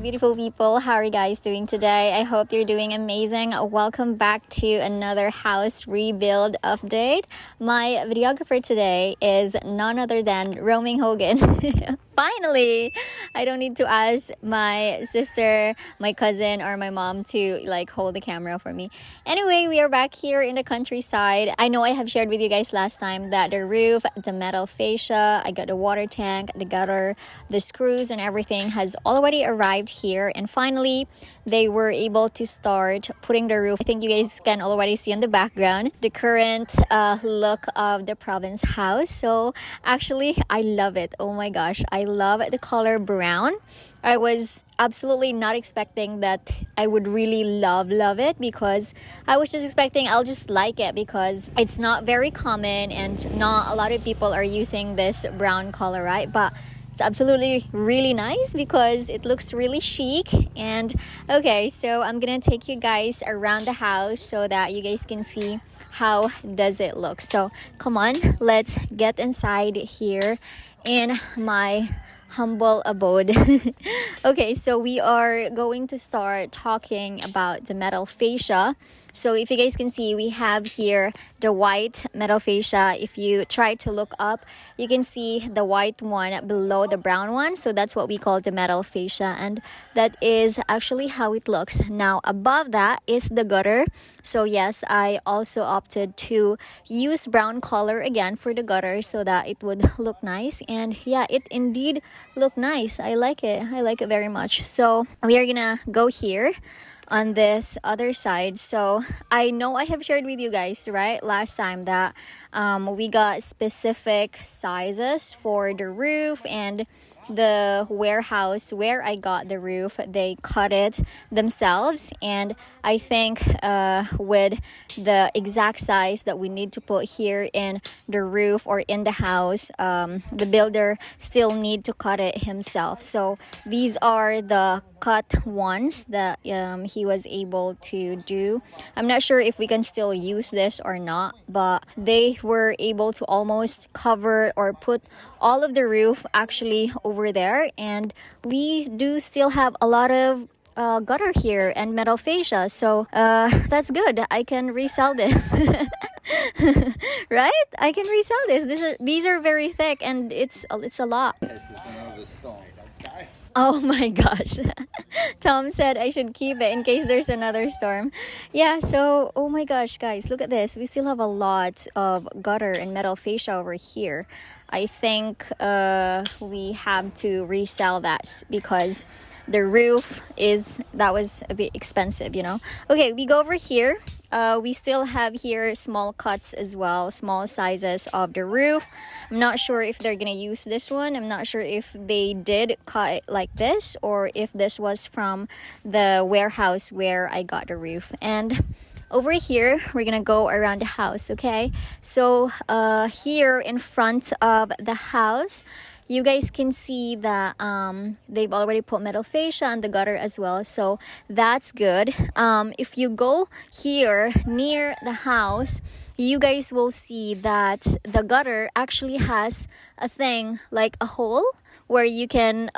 beautiful people. How are you guys doing today? I hope you're doing amazing. Welcome back to another house rebuild update. My videographer today is none other than Roaming Hogan. Finally, I don't need to ask my sister, my cousin, or my mom to hold the camera for me. Anyway, we are back here in the countryside. I know I have shared with you guys last time that the roof, the metal fascia, I got the water tank, the gutter, the screws and everything has already arrived here, and finally they were able to start putting the roof. I think you guys can already see in the background the current look of the province house. So actually I love it. Oh my gosh, I love the color brown. I was absolutely not expecting that I would really love it, because I was just expecting I'll just like it because it's not very common and not a lot of people are using this brown color, right? But it's absolutely really nice because it looks really chic. And okay, so I'm gonna take you guys around the house so that you guys can see how does it look. So come on, let's get inside here in my humble abode. Okay, so we are going to start talking about the metal fascia. So if you guys can see, we have here the white metal fascia. If you try to look up, you can see the white one below the brown one. So that's what we call the metal fascia, and that is actually how it looks. Now above that is the gutter. So yes, I also opted to use brown color again for the gutter so that it would look nice. And yeah, it indeed looked nice. I like it very much. So we are gonna go here on this other side. So I know I have shared with you guys, right, last time that we got specific sizes for the roof, and the warehouse where I got the roof, they cut it themselves. And I think with the exact size that we need to put here in the roof or in the house, the builder still need to cut it himself. So these are the cut ones that he was able to do. I'm not sure if we can still use this or not, but they were able to almost cover or put all of the roof actually over there. And we do still have a lot of gutter here and metal fascia, so that's good. I can resell this. Right, I can resell this. These are very thick, and it's a lot. Oh my gosh. Tom said I should keep it in case there's another storm. Yeah, so oh my gosh, guys, look at this. We still have a lot of gutter and metal fascia over here. I think we have to resell that because the roof that was a bit expensive, you know. Okay, we go over here. We still have here small cuts as well, small sizes of the roof. I'm not sure if they're gonna use this one. I'm not sure if they did cut it like this or if this was from the warehouse where I got the roof. And over here, we're gonna go around the house, okay? So here in front of the house, you guys can see that they've already put metal fascia on the gutter as well, so that's good. If you go here near the house, you guys will see that the gutter actually has a thing like a hole where you can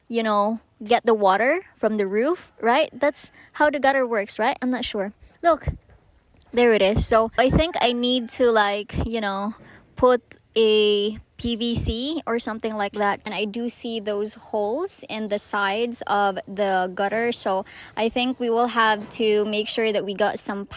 you know, get the water from the roof, right? That's how the gutter works, right? I'm not sure. Look, there it is. So I think I need to you know, put a PVC or something like that, and I do see those holes in the sides of the gutter, so I think we will have to make sure that we got some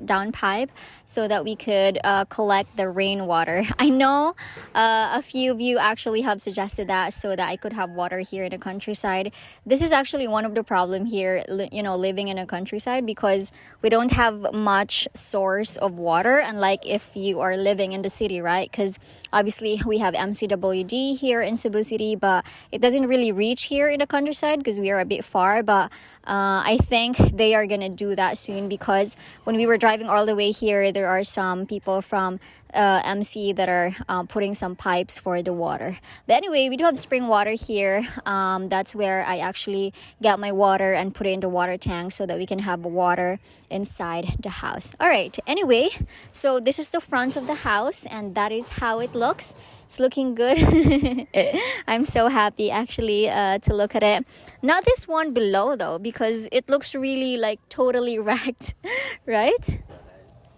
down pipe so that we could collect the rainwater. I know a few of you actually have suggested that so that I could have water here in the countryside. This is actually one of the problem here, you know, living in a countryside, because we don't have much source of water, unlike if you are living in the city, right? Because obviously we have MCWD here in Cebu City, but it doesn't really reach here in the countryside because we are a bit far. But I think they are gonna do that soon, because when we were driving all the way here, there are some people from MC that are putting some pipes for the water. But anyway, we do have spring water here. That's where I actually get my water and put it in the water tank so that we can have water inside the house. All right, anyway, so this is the front of the house, and that is how it looks. It's looking good. I'm so happy actually to look at it. Not this one below though, because it looks really like totally wrecked, right?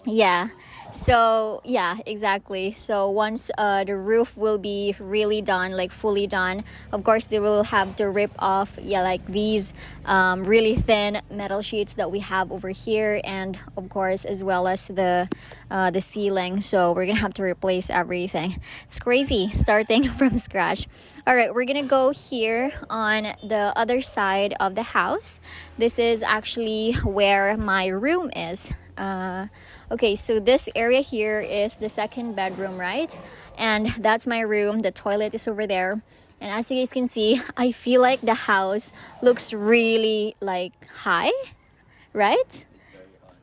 Yeah. So yeah, exactly. So once the roof will be really done, like fully done, of course they will have to rip off, yeah, like these really thin metal sheets that we have over here, and of course as well as the ceiling. So we're gonna have to replace everything. It's crazy starting from scratch. All right, we're gonna go here on the other side of the house. This is actually where my room is. Okay, so this area here is the second bedroom, right? And that's my room. The toilet is over there. And as you guys can see, I feel like the house looks really like high, right?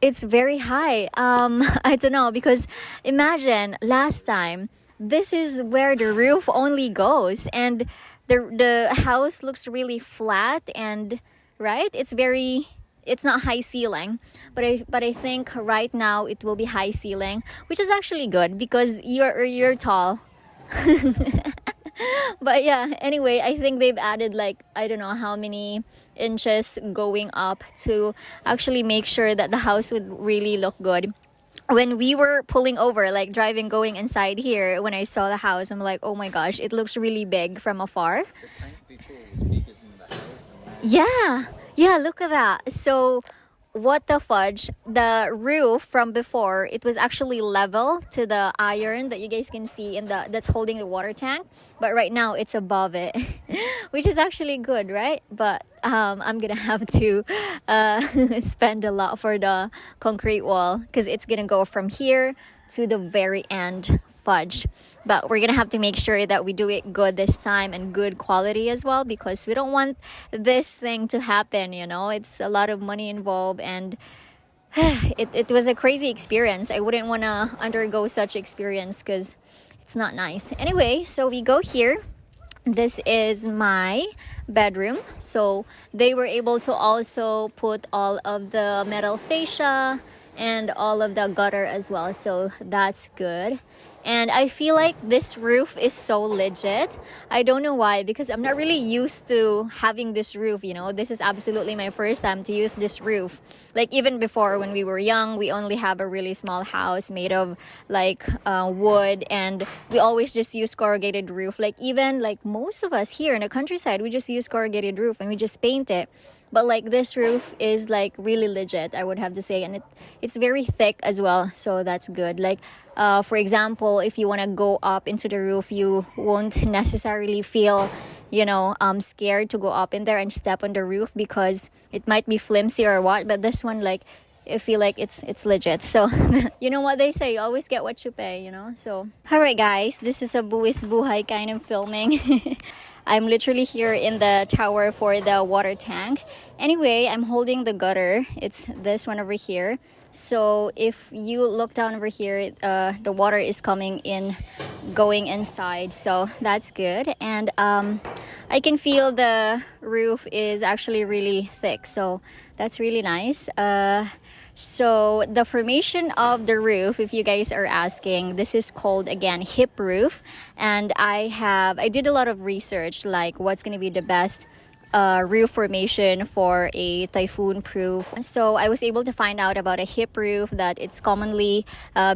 It's very high. I don't know, because imagine last time, this is where the roof only goes, and the house looks really flat, and right, it's not high ceiling, but I think right now it will be high ceiling, which is actually good because you're tall. But yeah, anyway, I think they've added like I don't know how many inches going up to actually make sure that the house would really look good. When we were pulling over, like driving, going inside here, when I saw the house, I'm like, oh my gosh, it looks really big from afar. The tank before was bigger than the house. Yeah, yeah, look at that. So, what the fudge? The roof from before, it was actually level to the iron that you guys can see in the that's holding the water tank, but right now it's above it, which is actually good, right? But I'm gonna have to spend a lot for the concrete wall because it's gonna go from here to the very end. Fudge, but we're gonna have to make sure that we do it good this time and good quality as well, because we don't want this thing to happen, you know. It's a lot of money involved, and it was a crazy experience. I wouldn't want to undergo such experience because it's not nice. Anyway, so we go here. This is my bedroom. So they were able to also put all of the metal fascia and all of the gutter as well, so that's good. And I feel like this roof is so legit. I don't know why, because I'm not really used to having this roof, you know. This is absolutely my first time to use this roof. Like even before when we were young, we only have a really small house made of like wood, and we always just use corrugated roof. Like even like most of us here in the countryside, we just use corrugated roof and we just paint it. But like this roof is like really legit, I would have to say, and it's very thick as well, so that's good. Like for example, if you want to go up into the roof, you won't necessarily feel, you know, scared to go up in there and step on the roof because it might be flimsy or what. But this one, like, I feel like it's legit. So you know what they say, you always get what you pay, you know. So all right guys, this is a buwis buhay kind of filming. I'm literally here in the tower for the water tank. Anyway, I'm holding the gutter. It's this one over here. So if you look down over here, the water is coming in, going inside. So that's good. And I can feel the roof is actually really thick. So that's really nice. So the formation of the roof, if you guys are asking, this is called again hip roof, and I did a lot of research like what's going to be the best roof formation for a typhoon proof. So I was able to find out about a hip roof that it's commonly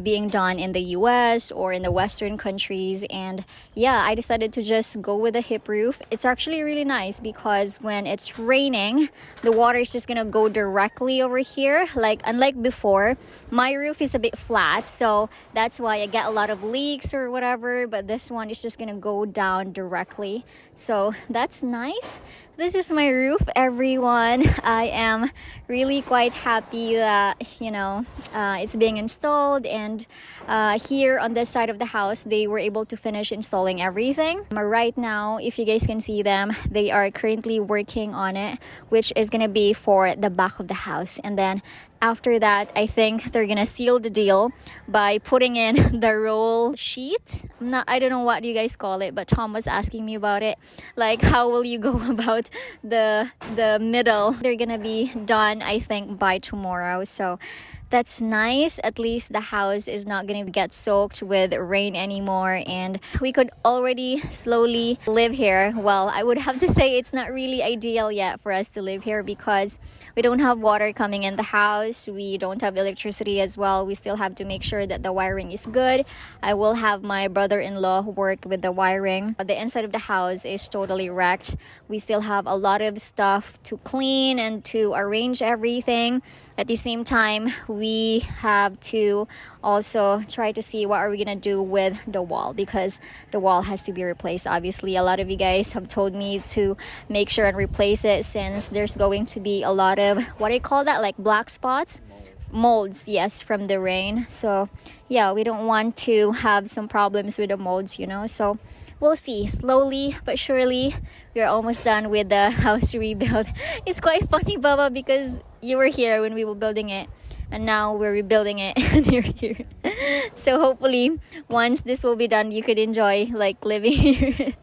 being done in the US or in the Western countries. And yeah, I decided to just go with a hip roof. It's actually really nice because when it's raining, the water is just gonna go directly over here. Like unlike before, my roof is a bit flat, so that's why I get a lot of leaks or whatever, but this one is just gonna go down directly. So that's nice. This is my roof, everyone. I am really quite happy that, you know, it's being installed, and here on this side of the house, they were able to finish installing everything. Right now, if you guys can see them, they are currently working on it, which is gonna be for the back of the house. And then after that, I think they're gonna seal the deal by putting in the roll sheet. I don't know what you guys call it, but Tom was asking me about it. Like, how will you go about the middle? They're gonna be done, I think, by tomorrow. So that's nice. At least the house is not going to get soaked with rain anymore, and we could already slowly live here. Well, I would have to say it's not really ideal yet for us to live here because we don't have water coming in the house. We don't have electricity as well. We still have to make sure that the wiring is good. I will have my brother-in-law work with the wiring. The inside of the house is totally wrecked. We still have a lot of stuff to clean and to arrange everything. At the same time, we have to also try to see what are we gonna do with the wall, because the wall has to be replaced. Obviously, a lot of you guys have told me to make sure and replace it since there's going to be a lot of, what do you call that, like black spots? Molds, yes, from the rain. So yeah, we don't want to have some problems with the molds, so we'll see. Slowly but surely, we're almost done with the house rebuild. It's quite funny, Baba, because you were here when we were building it, and now we're rebuilding it and you're here. So hopefully once this will be done, you could enjoy like living here.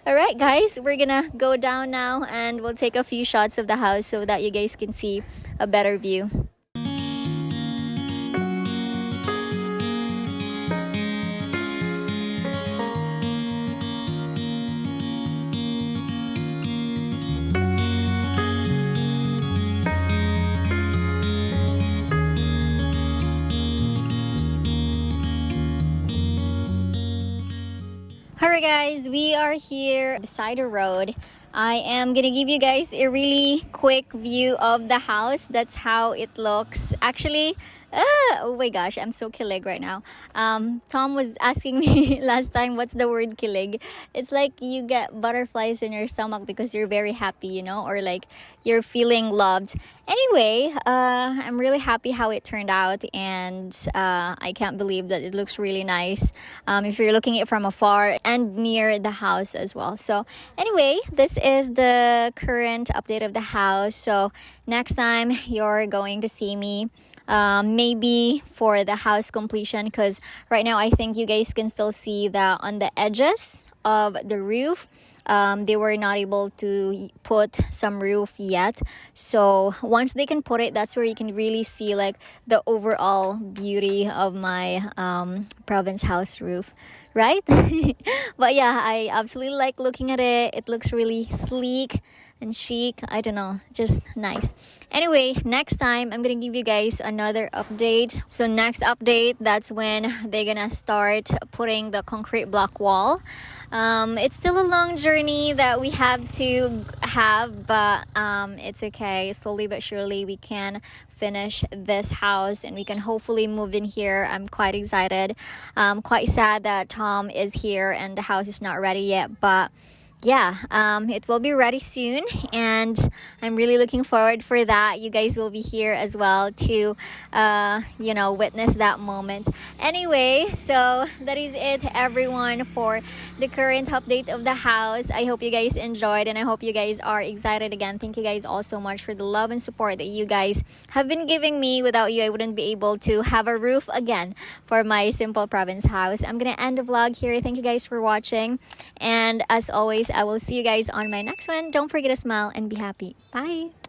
All right, guys, we're gonna go down now and we'll take a few shots of the house so that you guys can see a better view. Alright guys, we are here beside the road. I am gonna give you guys a really quick view of the house. That's how it looks. Actually, oh my gosh, I'm so kilig right now. Tom was asking me last time, what's the word kilig? It's like you get butterflies in your stomach because you're very happy, or like you're feeling loved. Anyway, I'm really happy how it turned out, and I can't believe that it looks really nice if you're looking at it from afar and near the house as well. So anyway, this is the current update of the house. So next time you're going to see me, maybe for the house completion, because right now I think you guys can still see that on the edges of the roof, they were not able to put some roof yet. So once they can put it, that's where you can really see like the overall beauty of my province house roof, right? But yeah, I absolutely like looking at it. It looks really sleek and chic. I don't know, just nice. Anyway, next time I'm gonna give you guys another update. So next update, that's when they're gonna start putting the concrete block wall. It's still a long journey that we have to have, but it's okay. Slowly but surely we can finish this house and we can hopefully move in here. I'm quite excited. Quite sad that Tom is here and the house is not ready yet, but yeah, it will be ready soon, and I'm really looking forward for that. You guys will be here as well to witness that moment. Anyway, so that is it, everyone, for the current update of the house. I hope you guys enjoyed, and I hope you guys are excited again. Thank you guys all so much for the love and support that you guys have been giving me. Without you, I wouldn't be able to have a roof again for my simple province house. I'm gonna end the vlog here. Thank you guys for watching, and as always, I will see you guys on my next one. Don't forget to smile and be happy. Bye!